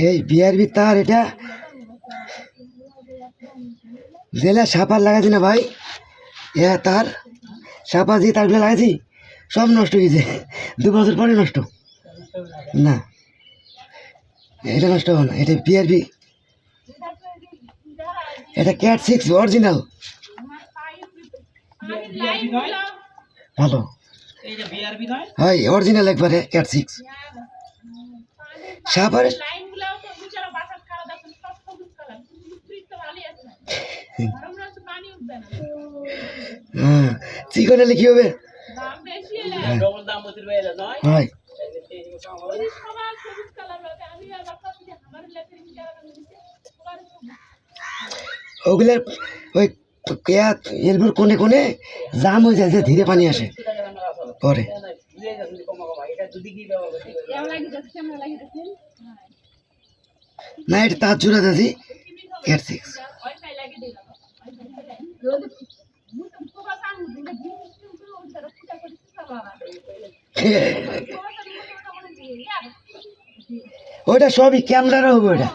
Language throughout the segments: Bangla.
এই বিআরবি তার এটা জেলা সাপার লাগাইছি না ভাই, তার সাপা যে তারগুলো লাগাইছি সব নষ্ট হয়ে গেছে, 2 বছর পরে নষ্ট। না এটা নষ্ট হবে না, এটা বিআরবি, এটা ক্যাট 6 অরিজিনাল, ভালো হয় অরিজিনাল একবারে ক্যাট 6 সাপার। হ্যাঁ চিকন হলে কি হবে? হয় ওগুলার ওই এলবোর কোণে কোণে জাম হয়ে যায়, যে ধীরে পানি আসে পরে। না এটা তার জোড়া দাদি ক্যাট 6। ওইটা সবই ক্যামেরারও হবে, ওইটা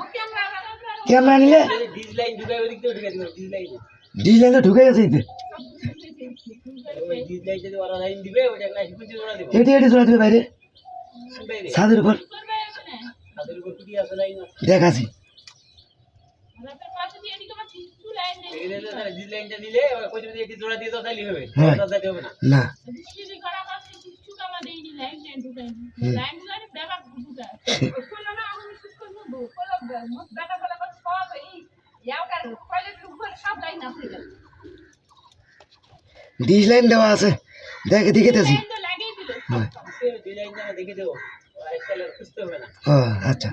ক্যামেরা নিলে ডিজাইন ঢুকে গেছে এটি এটি জোড়া দেবে বাইরে ছাদের উপর দেখাছি। না ডিশ লাইন দেওয়া আছে, দেখে দেখেছি। ও আচ্ছা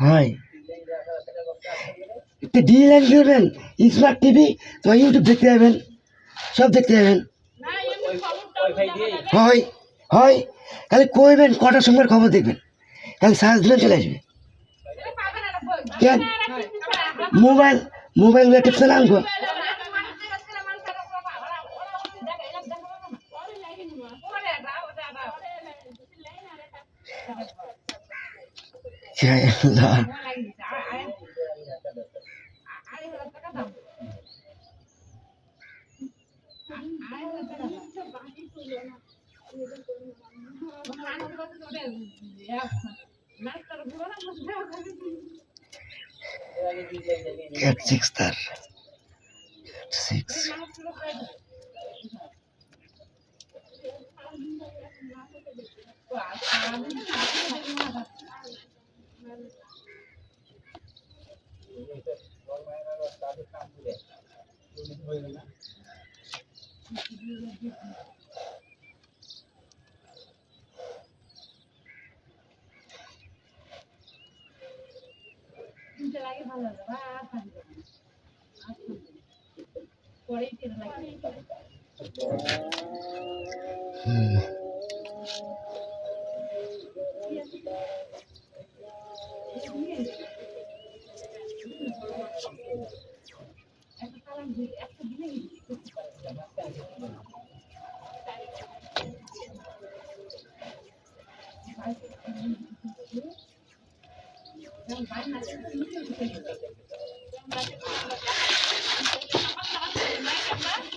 হয় ডিজাইন করবেন স্মার্ট টিভি, তো ইউটিউব দেখতে যাবেন, সব দেখতে যাবেন। হয় হয় খালি কইবেন কটার সময় খবর দেখবেন, খালি সার্চ দিলেন চলে আসবে। কেন মোবাইল টিপছে না আনবো, ক্যাট 6 তার 6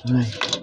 Right.